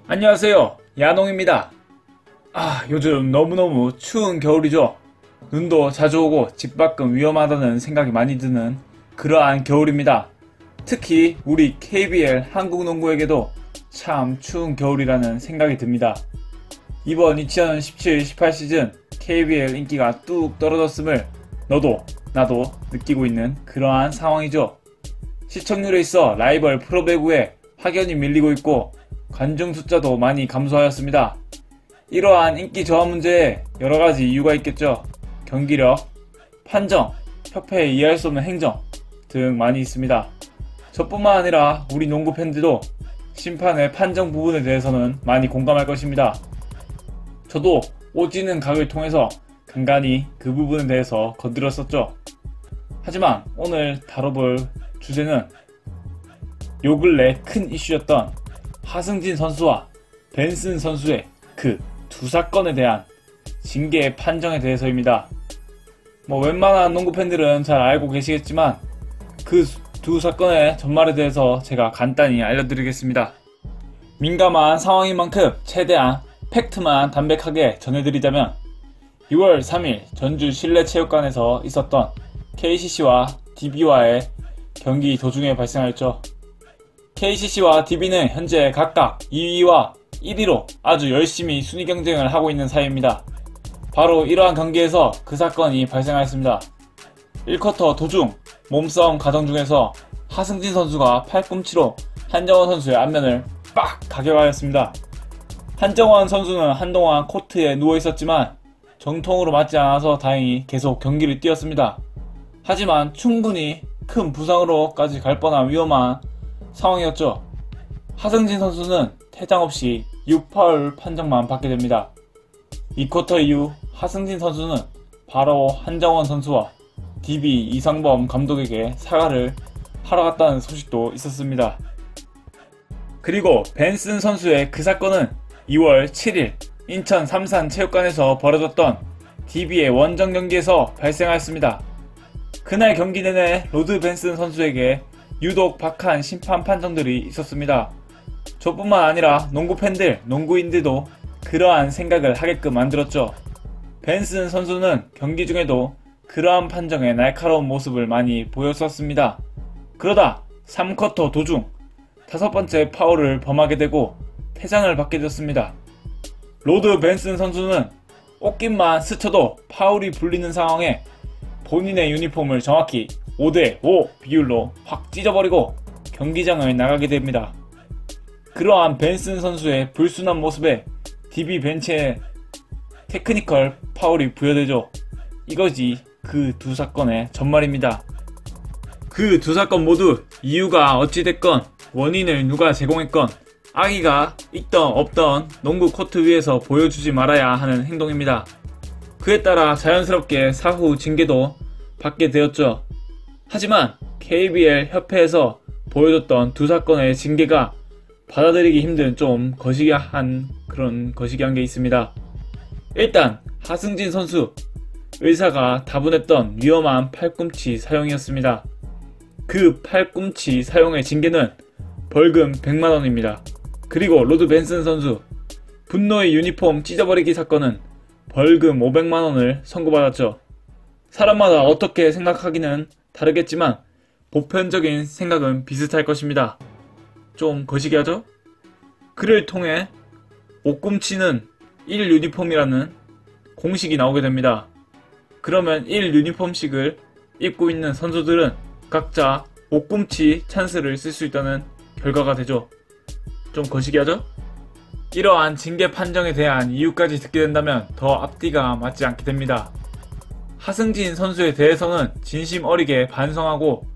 안녕하세요, 야농입니다. 요즘 너무너무 추운 겨울이죠. 눈도 자주 오고 집 밖은 위험하다는 생각이 많이 드는 그러한 겨울입니다. 특히 우리 KBL 한국농구에게도 참 추운 겨울이라는 생각이 듭니다. 이번 2017-18 시즌 KBL 인기가 뚝 떨어졌음을 너도 나도 느끼고 있는 그러한 상황이죠. 시청률에 있어 라이벌 프로배구에 확연히 밀리고 있고 관중 숫자도 많이 감소하였습니다. 이러한 인기 저하 문제에 여러가지 이유가 있겠죠. 경기력, 판정, 협회에 이해할 수 없는 행정 등 많이 있습니다. 저뿐만 아니라 우리 농구 팬들도 심판의 판정 부분에 대해서는 많이 공감할 것입니다. 저도 오지는 각을 통해서 간간히 그 부분에 대해서 건드렸었죠. 하지만 오늘 다뤄볼 주제는 요 근래 큰 이슈였던 하승진 선수와 벤슨 선수의 그 두 사건에 대한 징계 판정에 대해서입니다. 웬만한 농구 팬들은 잘 알고 계시겠지만 그 두 사건의 전말에 대해서 제가 간단히 알려드리겠습니다. 민감한 상황인 만큼 최대한 팩트만 담백하게 전해드리자면 6월 3일 전주 실내체육관에서 있었던 KCC와 DB와의 경기 도중에 발생하였죠. KCC와 DB는 현재 각각 2위와 1위로 아주 열심히 순위 경쟁을 하고 있는 사이입니다. 바로 이러한 경기에서 그 사건이 발생하였습니다. 1쿼터 도중 몸싸움 과정 중에서 하승진 선수가 팔꿈치로 한정원 선수의 안면을 빡 가격하였습니다. 한정원 선수는 한동안 코트에 누워있었지만 정통으로 맞지 않아서 다행히 계속 경기를 뛰었습니다. 하지만 충분히 큰 부상으로까지 갈 뻔한 위험한 상황이었죠. 하승진 선수는 퇴장 없이 6파울 판정만 받게 됩니다. 2쿼터 이후 하승진 선수는 바로 한정원 선수와 DB 이상범 감독에게 사과를 하러 갔다는 소식도 있었습니다. 그리고 벤슨 선수의 그 사건은 2월 7일 인천 삼산체육관에서 벌어졌던 DB의 원정 경기에서 발생하였습니다. 그날 경기 내내 로드 벤슨 선수에게 유독 박한 심판 판정들이 있었습니다. 저뿐만 아니라 농구 팬들, 농구인들도 그러한 생각을 하게끔 만들었죠. 벤슨 선수는 경기 중에도 그러한 판정의 날카로운 모습을 많이 보였었습니다. 그러다 3쿼터 도중 5번째 파울을 범하게 되고 퇴장을 받게 됐습니다. 로드 벤슨 선수는 옷깃만 스쳐도 파울이 불리는 상황에 본인의 유니폼을 정확히 5대5 비율로 확 찢어버리고 경기장을 나가게 됩니다. 그러한 벤슨 선수의 불순한 모습에 DB 벤치에 테크니컬 파울이 부여되죠. 이것이 그 두 사건의 전말입니다. 그 두 사건 모두 이유가 어찌됐건 원인을 누가 제공했건 악의가 있던 없던 농구 코트 위에서 보여주지 말아야 하는 행동입니다. 그에 따라 자연스럽게 사후 징계도 받게 되었죠. 하지만 KBL 협회에서 보여줬던 두 사건의 징계가 받아들이기 힘든 좀 거시기한 게 있습니다. 일단 하승진 선수 의사가 다분했던 위험한 팔꿈치 사용이었습니다. 그 팔꿈치 사용의 징계는 벌금 100만원입니다. 그리고 로드 벤슨 선수 분노의 유니폼 찢어버리기 사건은 벌금 500만원을 선고받았죠. 사람마다 어떻게 생각하기는 다르겠지만 보편적인 생각은 비슷할 것입니다. 좀 거시기하죠? 그를 통해 옷꿈치는 1 유니폼이라는 공식이 나오게 됩니다. 그러면 1 유니폼씩을 입고 있는 선수들은 각자 옷꿈치 찬스를 쓸 수 있다는 결과가 되죠. 좀 거시기하죠? 이러한 징계 판정에 대한 이유까지 듣게 된다면 더 앞뒤가 맞지 않게 됩니다. 하승진 선수에 대해서는 진심 어리게 반성하고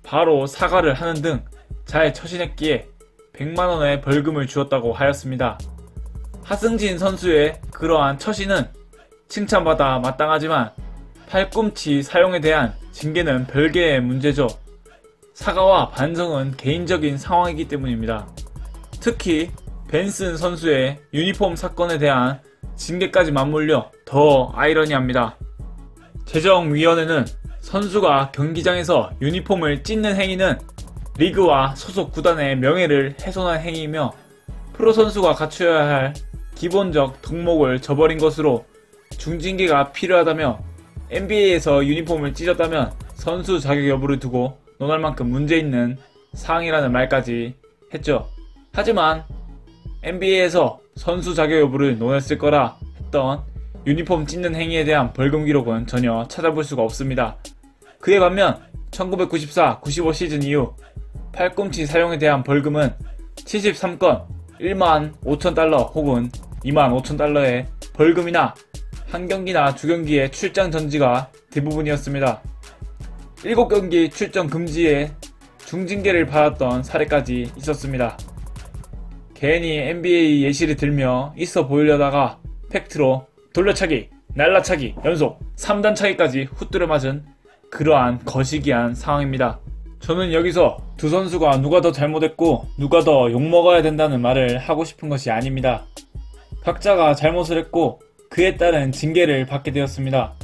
바로 사과를 하는 등 잘 처신했기에 100만원의 벌금을 주었다고 하였습니다. 하승진 선수의 그러한 처신은 칭찬받아 마땅하지만 팔꿈치 사용에 대한 징계는 별개의 문제죠. 사과와 반성은 개인적인 상황이기 때문입니다. 특히 벤슨 선수의 유니폼 사건에 대한 징계까지 맞물려 더 아이러니합니다. 재정위원회는 선수가 경기장에서 유니폼을 찢는 행위는 리그와 소속 구단의 명예를 훼손한 행위이며 프로 선수가 갖춰야 할 기본적 덕목을 저버린 것으로 중징계가 필요하다며 NBA에서 유니폼을 찢었다면 선수 자격 여부를 두고 논할 만큼 문제있는 사항이라는 말까지 했죠. 하지만 NBA에서 선수 자격 여부를 논했을 거라 했던 유니폼 찢는 행위에 대한 벌금 기록은 전혀 찾아볼 수가 없습니다. 그에 반면 1994-95 시즌 이후 팔꿈치 사용에 대한 벌금은 73건 15,000달러 혹은 25,000달러의 벌금이나 한 경기나 두 경기의 출장 전지가 대부분이었습니다. 7경기 출전 금지에 중징계를 받았던 사례까지 있었습니다. 괜히 NBA 예시를 들며 있어 보이려다가 팩트로 돌려차기, 날라차기, 연속 3단 차기까지 훗들어 맞은 그러한 거시기한 상황입니다. 저는 여기서 두 선수가 누가 더 잘못했고 누가 더 욕먹어야 된다는 말을 하고 싶은 것이 아닙니다. 각자가 잘못을 했고 그에 따른 징계를 받게 되었습니다.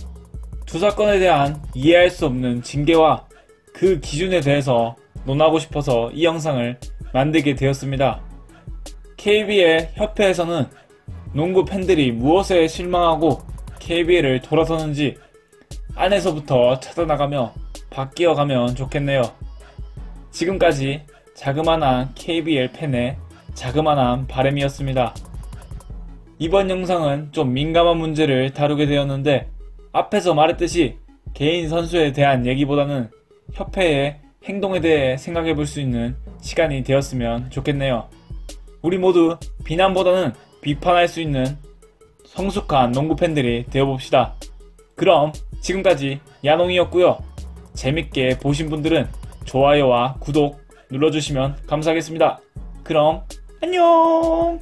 두 사건에 대한 이해할 수 없는 징계와 그 기준에 대해서 논하고 싶어서 이 영상을 만들게 되었습니다. KBL 협회에서는 농구 팬들이 무엇에 실망하고 KBL을 돌아서는지 안에서부터 찾아나가며 바뀌어가면 좋겠네요. 지금까지 자그마한 KBL 팬의 자그마한 바람이었습니다. 이번 영상은 좀 민감한 문제를 다루게 되었는데 앞에서 말했듯이 개인 선수에 대한 얘기보다는 협회의 행동에 대해 생각해 볼 수 있는 시간이 되었으면 좋겠네요. 우리 모두 비난보다는 비판할 수 있는 성숙한 농구 팬들이 되어봅시다. 그럼 지금까지 야농이었고요. 재밌게 보신 분들은 좋아요와 구독 눌러주시면 감사하겠습니다. 그럼 안녕.